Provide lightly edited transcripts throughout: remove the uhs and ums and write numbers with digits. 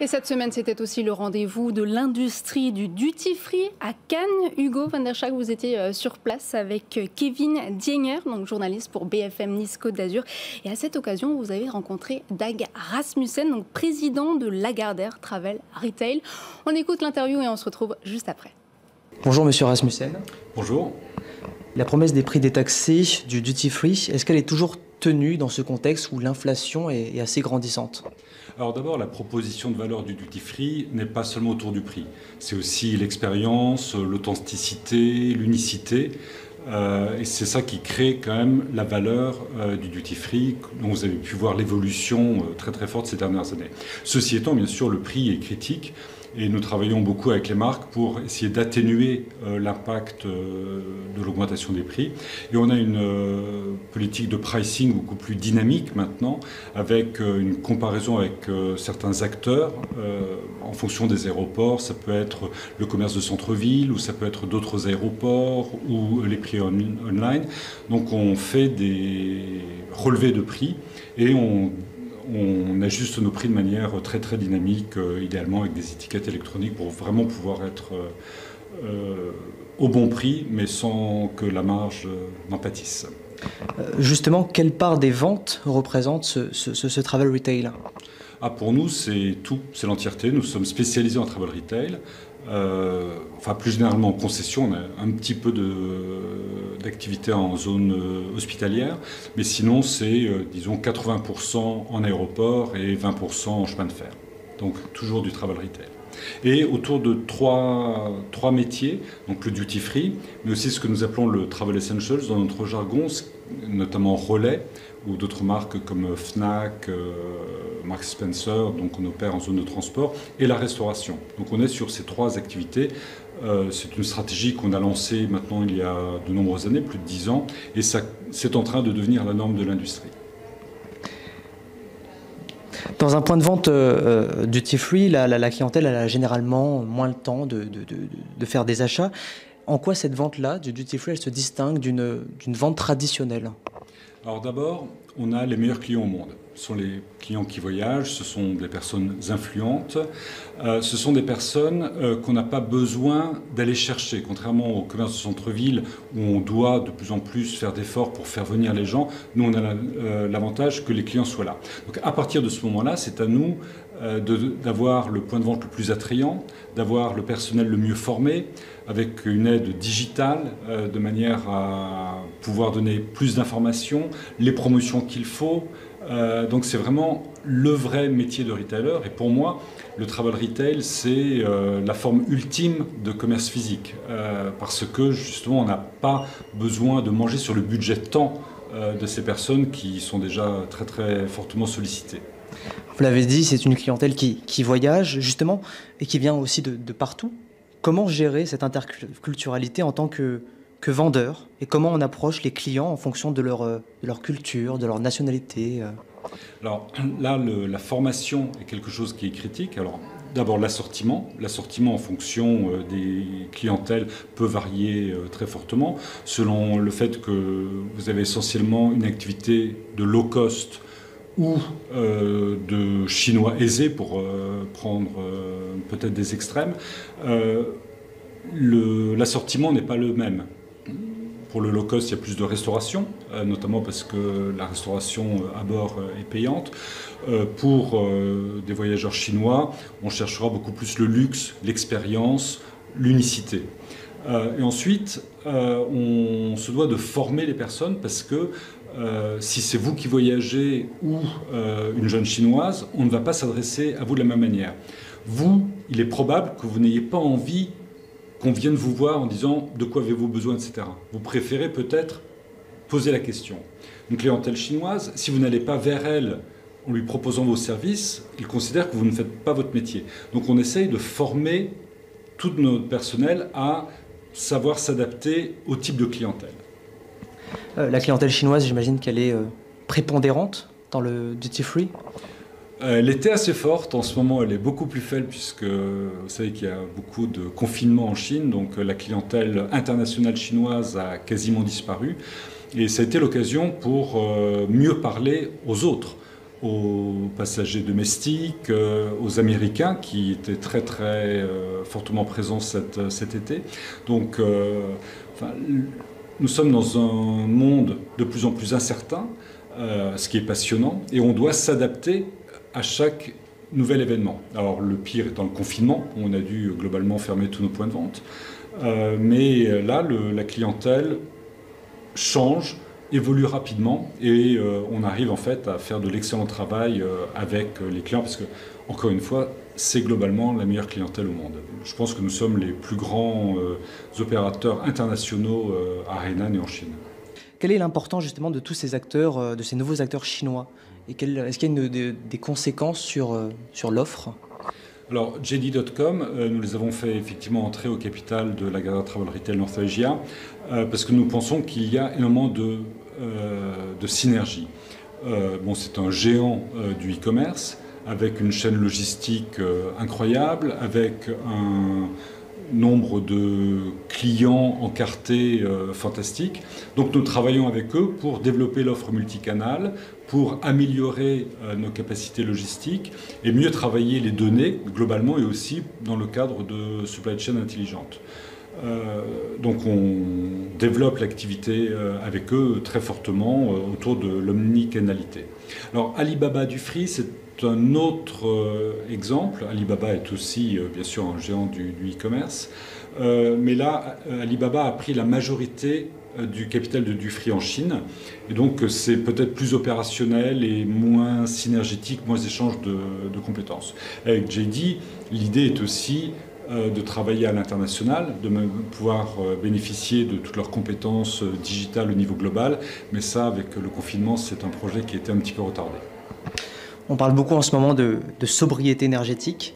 Et cette semaine, c'était aussi le rendez-vous de l'industrie du duty-free à Cannes. Hugo van der Schaak, vous étiez sur place avec Kevin Diener, donc journaliste pour BFM Nice Côte d'Azur. Et à cette occasion, vous avez rencontré Dag Rasmussen, donc président de Lagardère Travel Retail. On écoute l'interview et on se retrouve juste après. Bonjour Monsieur Rasmussen. Bonjour. La promesse des prix détaxés du duty-free, est-ce qu'elle est toujours tenue dans ce contexte où l'inflation est assez grandissante ? Alors d'abord, la proposition de valeur du duty-free n'est pas seulement autour du prix. C'est aussi l'expérience, l'authenticité, l'unicité. Et c'est ça qui crée quand même la valeur du duty-free, dont vous avez pu voir l'évolution très très forte ces dernières années. Ceci étant, bien sûr, le prix est critique. Et nous travaillons beaucoup avec les marques pour essayer d'atténuer l'impact de l'augmentation des prix. Et on a une politique de pricing beaucoup plus dynamique maintenant, avec une comparaison avec certains acteurs en fonction des aéroports. Ça peut être le commerce de centre-ville, ou ça peut être d'autres aéroports, ou les prix online. Donc on fait des relevés de prix et on ajuste nos prix de manière très très dynamique, idéalement avec des étiquettes électroniques pour vraiment pouvoir être au bon prix, mais sans que la marge n'en pâtisse. Justement, quelle part des ventes représente ce travel retail ? Pour nous, c'est tout, c'est l'entièreté. Nous sommes spécialisés en travel retail. Plus généralement en concession, on a un petit peu d'activité en zone hospitalière, mais sinon c'est, disons, 80% en aéroport et 20% en chemin de fer. Donc toujours du travel retail. Et autour de trois métiers, donc le duty free, mais aussi ce que nous appelons le travel essentials dans notre jargon, notamment Relais, ou d'autres marques comme Fnac, Marks Spencer, donc on opère en zone de transport, et la restauration. Donc on est sur ces trois activités. C'est une stratégie qu'on a lancée maintenant il y a de nombreuses années, plus de 10 ans, et c'est en train de devenir la norme de l'industrie. Dans un point de vente duty-free, la clientèle elle a généralement moins le temps de faire des achats. En quoi cette vente-là, du duty-free, elle se distingue d'une vente traditionnelle ? Alors d'abord, on a les meilleurs clients au monde. Ce sont les clients qui voyagent, ce sont des personnes influentes, ce sont des personnes qu'on n'a pas besoin d'aller chercher. Contrairement au commerce de centre-ville où on doit de plus en plus faire d'efforts pour faire venir les gens, nous on a l'avantage que les clients soient là. Donc à partir de ce moment-là, c'est à nous d'avoir le point de vente le plus attrayant, d'avoir le personnel le mieux formé, avec une aide digitale, de manière à pouvoir donner plus d'informations, les promotions qu'il faut. Donc c'est vraiment le vrai métier de retailer. Et pour moi, le travel retail, c'est la forme ultime de commerce physique. Parce que justement, on n'a pas besoin de manger sur le budget temps de ces personnes qui sont déjà très très fortement sollicitées. Vous l'avez dit, c'est une clientèle qui voyage justement et qui vient aussi de partout. Comment gérer cette interculturalité en tant que vendeur et comment on approche les clients en fonction de leur culture, de leur nationalité Alors là, la formation est quelque chose qui est critique. Alors d'abord l'assortiment en fonction des clientèles peut varier très fortement selon le fait que vous avez essentiellement une activité de low cost ou de chinois aisés, pour prendre peut-être des extrêmes. L'assortiment n'est pas le même. Pour le low cost, il y a plus de restauration, notamment parce que la restauration à bord est payante. Pour des voyageurs chinois, on cherchera beaucoup plus le luxe, l'expérience, l'unicité. Et ensuite, on se doit de former les personnes parce que si c'est vous qui voyagez ou une jeune chinoise, on ne va pas s'adresser à vous de la même manière. Vous, il est probable que vous n'ayez pas envie qu'on vienne vous voir en disant de quoi avez-vous besoin, etc. Vous préférez peut-être poser la question. Une clientèle chinoise, si vous n'allez pas vers elle en lui proposant vos services, il considère que vous ne faites pas votre métier. Donc on essaye de former tout notre personnel à savoir s'adapter au type de clientèle. La clientèle chinoise, j'imagine qu'elle est prépondérante dans le duty-free ? Elle était assez forte, en ce moment elle est beaucoup plus faible puisque vous savez qu'il y a beaucoup de confinement en Chine, donc la clientèle internationale chinoise a quasiment disparu et ça a été l'occasion pour mieux parler aux autres. aux passagers domestiques, aux Américains qui étaient très fortement présents cet été. Donc nous sommes dans un monde de plus en plus incertain, ce qui est passionnant, et on doit s'adapter à chaque nouvel événement. Alors le pire étant le confinement, où on a dû globalement fermer tous nos points de vente. Mais là, la clientèle change, évolue rapidement et on arrive en fait à faire de l'excellent travail avec les clients parce que, encore une fois, c'est globalement la meilleure clientèle au monde. Je pense que nous sommes les plus grands opérateurs internationaux à Hainan et en Chine. Quelle est l'importance justement de tous ces acteurs, de ces nouveaux acteurs chinois? Et est-ce qu'il y a des conséquences sur l'offre? Alors, JD.com, nous les avons fait effectivement entrer au capital de Lagardère Travel Retail North Asia parce que nous pensons qu'il y a énormément de synergie. C'est un géant du e-commerce avec une chaîne logistique incroyable, avec un nombre de clients encartés fantastiques. Donc nous travaillons avec eux pour développer l'offre multicanale, pour améliorer nos capacités logistiques et mieux travailler les données globalement et aussi dans le cadre de supply chain intelligente. Donc on développe l'activité avec eux très fortement autour de l'omnicanalité. Alors Alibaba du Free, c'est un autre exemple. Alibaba est aussi bien sûr un géant du e-commerce, mais là Alibaba a pris la majorité du capital de Dufry en Chine, et donc c'est peut-être plus opérationnel et moins synergétique, moins échange de compétences. Avec JD, l'idée est aussi de travailler à l'international, de pouvoir bénéficier de toutes leurs compétences digitales au niveau global, mais ça, avec le confinement, c'est un projet qui a été un petit peu retardé. On parle beaucoup en ce moment de sobriété énergétique.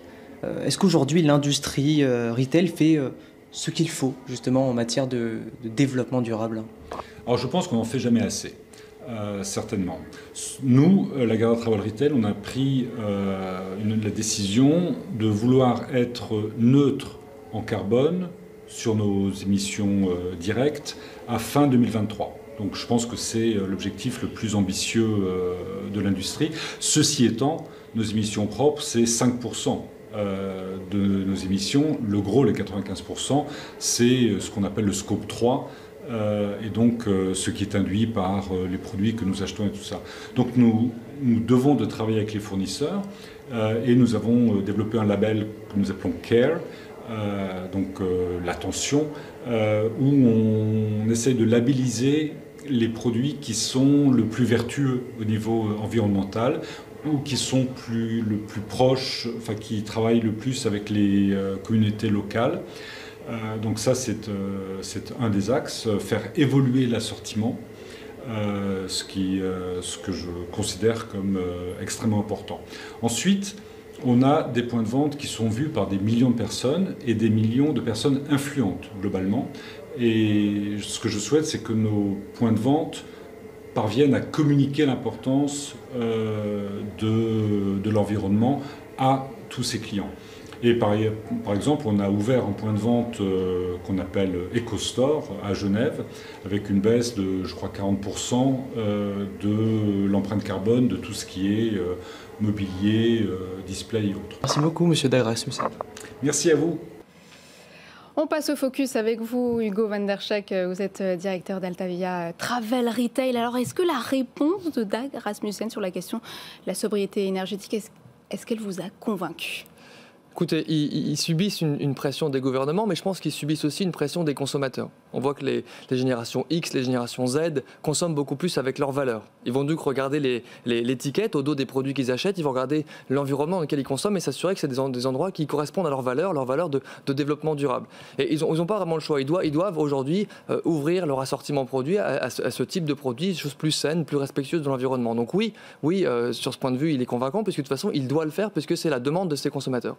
Est-ce qu'aujourd'hui l'industrie retail fait ce qu'il faut justement en matière de développement durable? Alors je pense qu'on n'en fait jamais assez, certainement. Nous, Lagardère Travel Retail, on a pris la décision de vouloir être neutre en carbone sur nos émissions directes à fin 2023. Donc je pense que c'est l'objectif le plus ambitieux de l'industrie. Ceci étant, nos émissions propres, c'est 5% de nos émissions. Le gros, les 95%, c'est ce qu'on appelle le scope 3, et donc ce qui est induit par les produits que nous achetons et tout ça. Donc nous devons de travailler avec les fournisseurs, et nous avons développé un label que nous appelons CARE, l'attention, où on essaye de labelliser les produits qui sont le plus vertueux au niveau environnemental ou qui sont le plus proches, enfin qui travaillent le plus avec les communautés locales. Donc ça, c'est un des axes, faire évoluer l'assortiment, ce que je considère comme extrêmement important. Ensuite, on a des points de vente qui sont vus par des millions de personnes et des millions de personnes influentes globalement. Et ce que je souhaite, c'est que nos points de vente parviennent à communiquer l'importance de l'environnement à tous ces clients. Et par exemple, on a ouvert un point de vente qu'on appelle EcoStore à Genève, avec une baisse de, je crois, 40% de l'empreinte carbone de tout ce qui est mobilier, display et autres. Merci beaucoup, monsieur Dag Rasmussen. Merci à vous. On passe au focus avec vous, Hugo van der Schaak. Vous êtes directeur d'Altavia Travel Retail. Alors, est-ce que la réponse de Dag Rasmussen sur la question de la sobriété énergétique, est-ce qu'elle vous a convaincu ? Écoutez, ils subissent une pression des gouvernements, mais je pense qu'ils subissent aussi une pression des consommateurs. On voit que les générations X, les générations Z consomment beaucoup plus avec leurs valeurs. Ils vont donc regarder l'étiquette au dos des produits qu'ils achètent, ils vont regarder l'environnement dans lequel ils consomment et s'assurer que c'est des endroits qui correspondent à leurs valeurs de développement durable. Et ils n'ont pas vraiment le choix. Ils doivent aujourd'hui ouvrir leur assortiment produit à ce type de produits, des choses plus saines, plus respectueuses de l'environnement. Donc oui, sur ce point de vue, il est convaincant, puisque de toute façon, il doit le faire, puisque c'est la demande de ses consommateurs.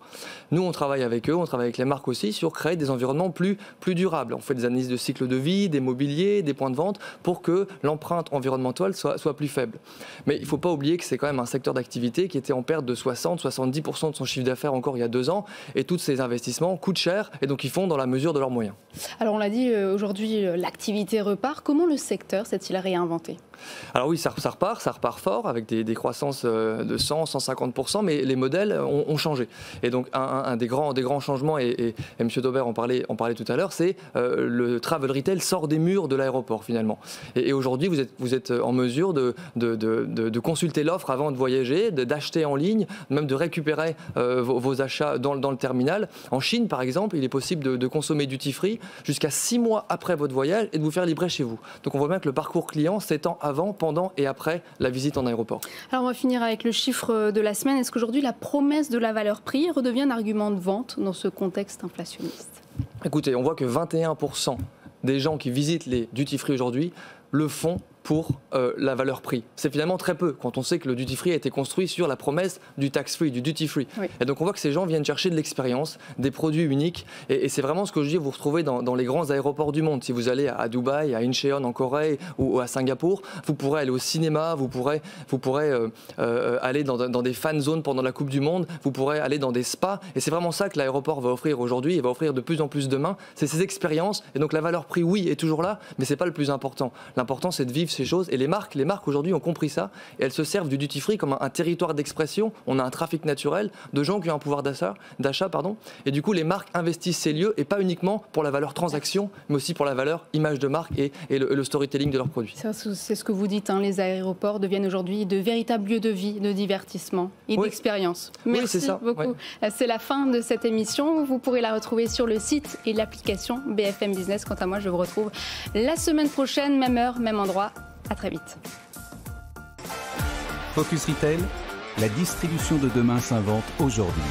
Nous, on travaille avec eux, on travaille avec les marques aussi sur créer des environnements plus durables. On fait des analyses de cycle de vie, des mobiliers, des points de vente pour que l'empreinte environnementale soit plus faible. Mais il ne faut pas oublier que c'est quand même un secteur d'activité qui était en perte de 60-70% de son chiffre d'affaires encore il y a 2 ans, et tous ces investissements coûtent cher et donc ils font dans la mesure de leurs moyens. Alors on l'a dit, aujourd'hui l'activité repart. Comment le secteur s'est-il réinventé ? Alors oui, ça repart fort avec des croissances de 100, 150%, mais les modèles ont changé. Et donc un des grands changements, et M. Daubert en parlait tout à l'heure, c'est le travel retail sort des murs de l'aéroport finalement. Et aujourd'hui, vous êtes en mesure de consulter l'offre avant de voyager, d'acheter en ligne, même de récupérer vos achats dans le terminal. En Chine, par exemple, il est possible de consommer duty free jusqu'à 6 mois après votre voyage et de vous faire livrer chez vous. Donc on voit bien que le parcours client s'étend avant, pendant et après la visite en aéroport. Alors on va finir avec le chiffre de la semaine. Est-ce qu'aujourd'hui la promesse de la valeur prix redevient un argument de vente dans ce contexte inflationniste? Écoutez, on voit que 21% des gens qui visitent les duty free aujourd'hui le font pour la valeur prix. C'est finalement très peu quand on sait que le duty free a été construit sur la promesse du tax free, du duty free. Oui. Et donc on voit que ces gens viennent chercher de l'expérience, des produits uniques, et c'est vraiment ce que je dis, vous retrouvez dans les grands aéroports du monde. Si vous allez à Dubaï, à Incheon en Corée ou à Singapour, vous pourrez aller au cinéma, vous pourrez aller dans des fan zones pendant la Coupe du Monde, vous pourrez aller dans des spas, et c'est vraiment ça que l'aéroport va offrir aujourd'hui et va offrir de plus en plus demain, c'est ces expériences. Et donc la valeur prix, oui, est toujours là, mais c'est pas le plus important. L'important, c'est de vivre ces choses, et les marques aujourd'hui ont compris ça, et elles se servent du duty free comme un territoire d'expression. On a un trafic naturel de gens qui ont un pouvoir d'achat, et du coup les marques investissent ces lieux, et pas uniquement pour la valeur transaction, mais aussi pour la valeur image de marque et le storytelling de leurs produits. C'est ce que vous dites, hein, les aéroports deviennent aujourd'hui de véritables lieux de vie, de divertissement et d'expérience. Merci beaucoup. Ouais. C'est la fin de cette émission. Vous pourrez la retrouver sur le site et l'application BFM Business. Quant à moi, je vous retrouve la semaine prochaine, même heure, même endroit. À très vite. Focus Retail, la distribution de demain s'invente aujourd'hui.